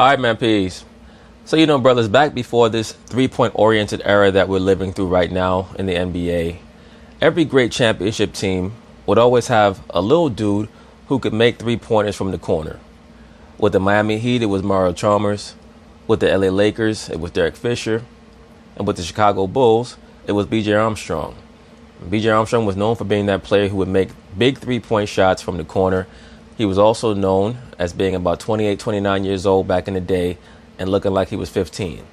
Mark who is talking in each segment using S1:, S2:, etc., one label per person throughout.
S1: All right, man, peace. So, brothers, back before this three-point oriented era that we're living through right now in the NBA, every great championship team would always have a little dude who could make three-pointers from the corner. With the Miami Heat, it was Mario Chalmers. With the LA Lakers, it was Derek Fisher. And with the Chicago Bulls, it was B.J. Armstrong. B.J. Armstrong was known for being that player who would make big three-point shots from the corner. He was also known as being about 28, 29 years old back in the day and looking like he was 15.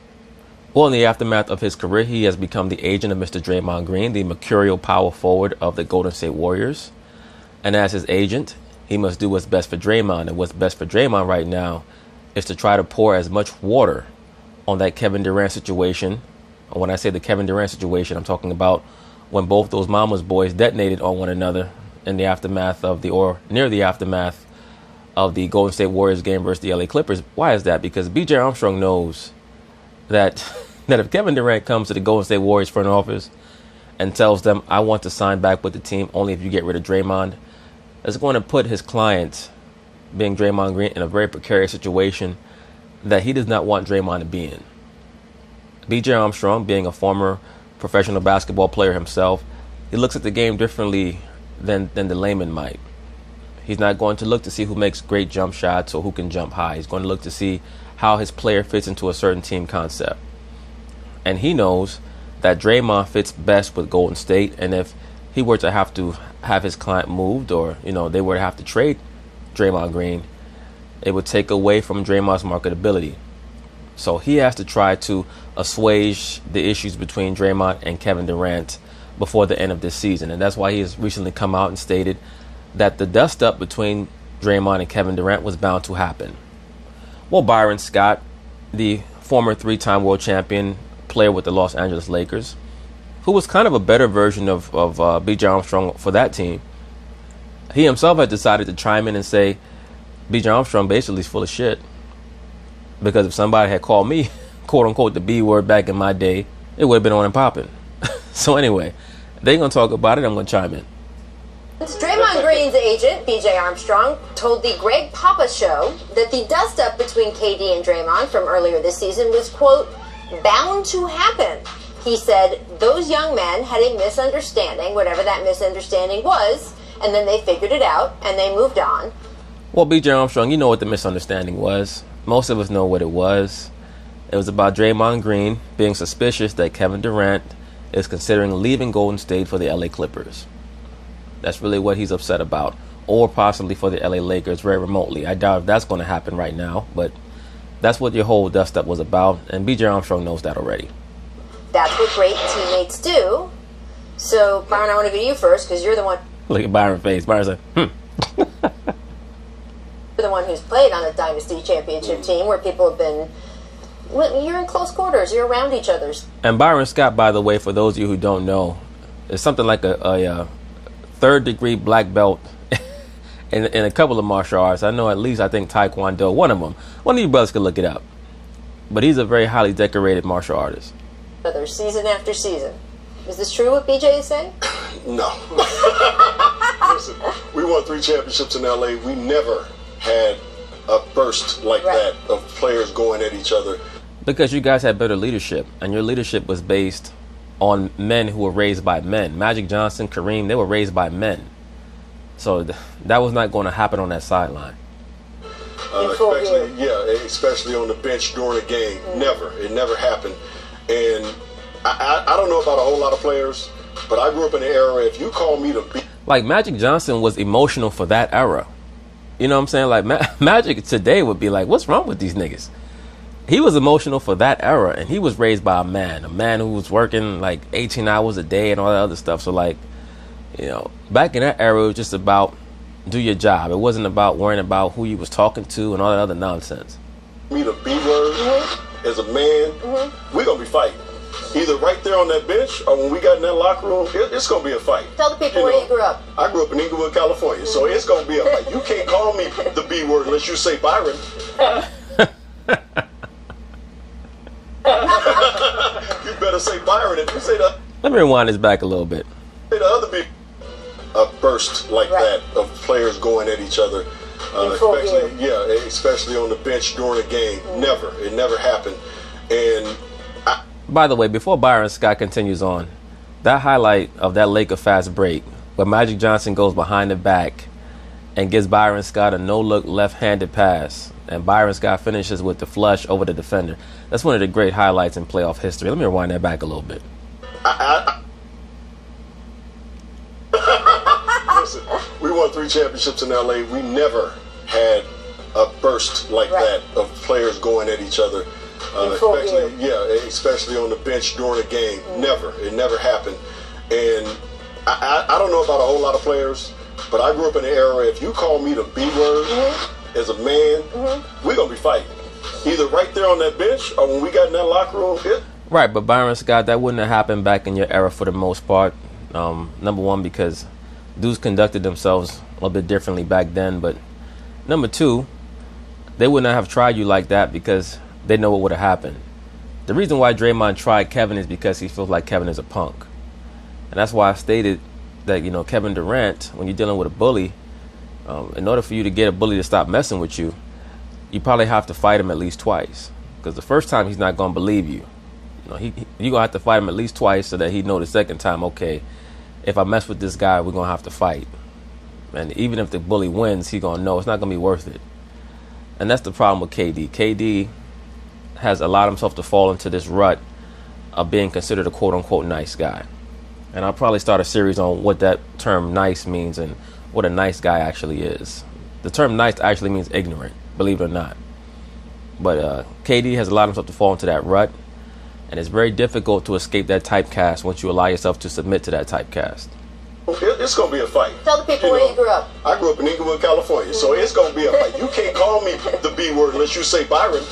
S1: Well, in the aftermath of his career, he has become the agent of Mr. Draymond Green, the mercurial power forward of the Golden State Warriors. And as his agent, he must do what's best for Draymond. And what's best for Draymond right now is to try to pour as much water on that Kevin Durant situation. And when I say the Kevin Durant situation, I'm talking about when both those mama's boys detonated on one another in the aftermath of near the aftermath of the Golden State Warriors game versus the LA Clippers. Why is that? Because B.J. Armstrong knows that if Kevin Durant comes to the Golden State Warriors front office and tells them, I want to sign back with the team only if you get rid of Draymond, it's going to put his client, being Draymond Green, in a very precarious situation that he does not want Draymond to be in. B.J. Armstrong, being a former professional basketball player himself, he looks at the game differently than the layman might. He's not going to look to see who makes great jump shots or who can jump high. He's going to look to see how his player fits into a certain team concept. And he knows that Draymond fits best with Golden State, and if he were to have his client moved, or they were to have to trade Draymond Green, it would take away from Draymond's marketability. So he has to try to assuage the issues between Draymond and Kevin Durant before the end of this season. And that's why he has recently come out and stated that the dust-up between Draymond and Kevin Durant was bound to happen. Well, Byron Scott, the former three-time world champion player with the Los Angeles Lakers, who was kind of a better version of B.J. Armstrong for that team, he himself had decided to chime in and say B.J. Armstrong basically is full of shit. Because if somebody had called me, quote-unquote, the B word back in my day, it would have been on and popping. So anyway, they're going to talk about it. I'm going to chime in.
S2: Draymond Green's agent, B.J. Armstrong, told the Greg Papa Show that the dust-up between KD and Draymond from earlier this season was, quote, bound to happen. He said those young men had a misunderstanding, whatever that misunderstanding was, and then they figured it out and they moved on.
S1: Well, B.J. Armstrong, you know what the misunderstanding was. Most of us know what it was. It was about Draymond Green being suspicious that Kevin Durant is considering leaving Golden State for the LA Clippers. That's really what he's upset about. Or possibly for the LA Lakers very remotely. I doubt if that's going to happen right now, but that's what your whole dust-up was about, and B.J. Armstrong knows that already.
S2: That's what great teammates do. So, Byron, I want to go to you first, because you're the one...
S1: Look at Byron's face. Byron said,
S2: You're the one who's played on a Dynasty Championship team where people have been... You're in close quarters. You're around each other's.
S1: And Byron Scott, by the way, for those of you who don't know, is something like a third-degree black belt in a couple of martial arts. I know at least, I think, Taekwondo, one of them. One of you brothers could look it up. But he's a very highly decorated martial artist.
S2: Season after season. Is this true what BJ is saying?
S3: No. Listen, we won 3 championships in LA. We never had a burst like that of players going at each other.
S1: Because you guys had better leadership, and your leadership was based on men who were raised by men. Magic Johnson, Kareem, they were raised by men. So that was not going to happen on that sideline.
S3: Especially on the bench during a game. Never. It never happened. And I don't know about a whole lot of players, but I grew up in an era, if you call me the...
S1: Like, Magic Johnson was emotional for that era. You know what I'm saying? Like, Magic today would be like, what's wrong with these niggas? He was emotional for that era, and he was raised by a man who was working like 18 hours a day and all that other stuff. So, like, back in that era, it was just about do your job. It wasn't about worrying about who you was talking to and all that other nonsense.
S3: Me the B word as a man, we're going to be fighting. Either right there on that bench or when we got in that locker room, it's going to be a fight.
S2: Tell the people where you grew up.
S3: I grew up in Inglewood, California, so it's going to be a fight. You can't call me the B word unless you say Byron. You better say Byron if you say that.
S1: Let me rewind this back a little bit.
S3: Say the other B. A burst like that of players going at each other. Especially on the bench during a game. It never happened. And
S1: by the way, before Byron Scott continues on, that highlight of that Laker fast break where Magic Johnson goes behind the back and gives Byron Scott a no-look left-handed pass, and Byron Scott finishes with the flush over the defender. That's one of the great highlights in playoff history. Let me rewind that back a little bit.
S3: Listen, we won 3 championships in LA. We never had a burst like that of players going at each other, especially on the bench during a game. It never happened. And I don't know about a whole lot of players, but I grew up in an era, if you call me the B word as a man, we're going to be fighting. Either right there on that bench or when we got in that locker room.
S1: Right, but Byron Scott, that wouldn't have happened back in your era for the most part. Number one, because dudes conducted themselves a little bit differently back then. But number two, they would not have tried you like that because they know what would have happened. The reason why Draymond tried Kevin is because he feels like Kevin is a punk. And that's why I stated that, Kevin Durant, when you're dealing with a bully, in order for you to get a bully to stop messing with you, you probably have to fight him at least twice. Because the first time, he's not going to believe you. You're going to have to fight him at least twice so that he know the second time, okay, if I mess with this guy, we're going to have to fight. And even if the bully wins, he's going to know it's not going to be worth it. And that's the problem with KD. KD has allowed himself to fall into this rut of being considered a quote-unquote nice guy. And I'll probably start a series on what that term nice means and what a nice guy actually is. The term nice actually means ignorant, believe it or not. But KD has allowed himself to fall into that rut. And it's very difficult to escape that typecast once you allow yourself to submit to that typecast.
S3: It's going to be a fight.
S2: Tell the people where you grew up.
S3: I grew up in Inglewood, California, so it's going to be a fight. You can't call me the B word unless you say Byron.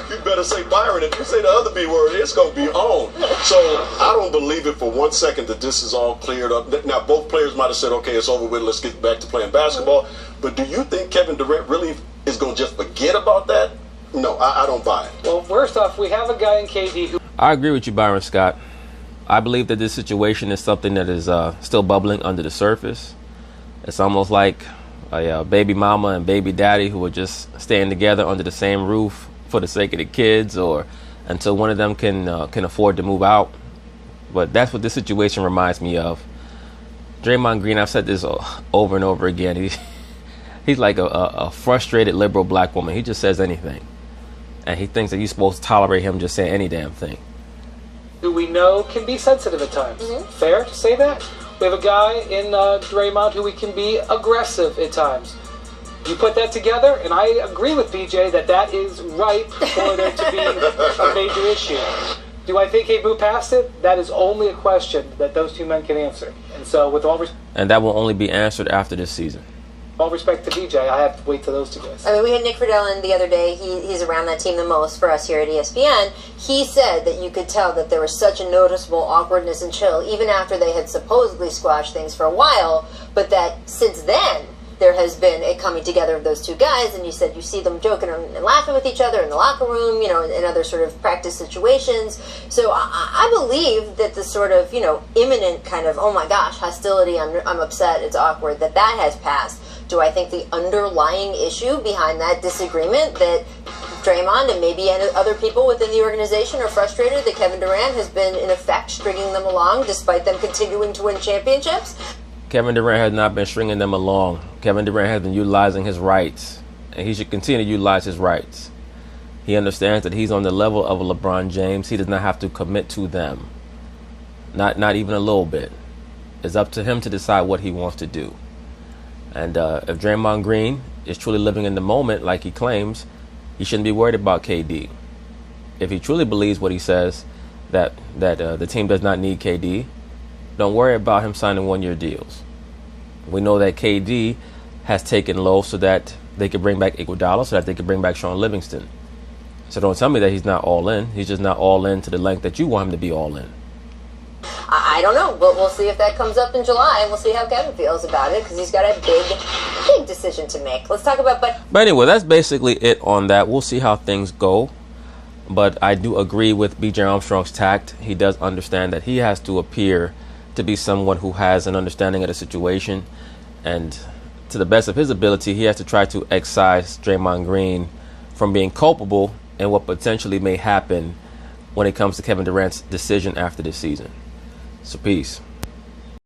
S3: You better say Byron. If you say the other B word, it's going to be on. So I don't believe it for 1 second that this is all cleared up. Now, both players might have said, okay, it's over with, let's get back to playing basketball. But do you think Kevin Durant really is going to just forget about that? No, I don't buy it.
S4: Well, first off, we have a guy in KD who...
S1: I agree with you, Byron Scott. I believe that this situation is something that is still bubbling under the surface. It's almost like a baby mama and baby daddy who are just staying together under the same roof for the sake of the kids or until one of them can afford to move out. But that's what this situation reminds me of. Draymond Green, I've said this over and over again. He's like a frustrated liberal black woman. He just says anything. And he thinks that you're supposed to tolerate him just saying any damn thing.
S4: Who we know can be sensitive at times. Fair to say that? We have a guy in Draymond who can be aggressive at times. You put that together, and I agree with BJ that is ripe for there to be a major issue. Do I think he'd move past it? That is only a question that those two men can answer. And so with all
S1: and that will only be answered after this season.
S4: All respect to BJ, I have to wait till those two guys.
S2: I mean, we had Nick Friedel in the other day. He's around that team the most for us here at ESPN. He said that you could tell that there was such a noticeable awkwardness and chill, even after they had supposedly squashed things for a while, but that since then, there has been a coming together of those two guys, and you said you see them joking and laughing with each other in the locker room, in other sort of practice situations. So I believe that the sort of, imminent kind of, oh my gosh, hostility, I'm upset, it's awkward, that has passed. Do I think the underlying issue behind that disagreement that Draymond and maybe other people within the organization are frustrated that Kevin Durant has been, in effect, stringing them along despite them continuing to win championships?
S1: Kevin Durant has not been stringing them along. Kevin Durant has been utilizing his rights, and he should continue to utilize his rights. He understands that he's on the level of a LeBron James. He does not have to commit to them, not even a little bit. It's up to him to decide what he wants to do. And if Draymond Green is truly living in the moment like he claims, he shouldn't be worried about KD. If he truly believes what he says, that the team does not need KD, don't worry about him signing one-year deals. We know that KD has taken low so that they could bring back Iguodala, so that they could bring back Sean Livingston. So don't tell me that he's not all in. He's just not all in to the length that you want him to be all in.
S2: I don't know. We'll see if that comes up in July, and we'll see how Kevin feels about it, because he's got a big decision to make. Let's talk about... But
S1: anyway, that's basically it on that. We'll see how things go. But I do agree with B.J. Armstrong's tact. He does understand that he has to appear to be someone who has an understanding of the situation. And to the best of his ability, he has to try to excise Draymond Green from being culpable in what potentially may happen when it comes to Kevin Durant's decision after this season. So peace.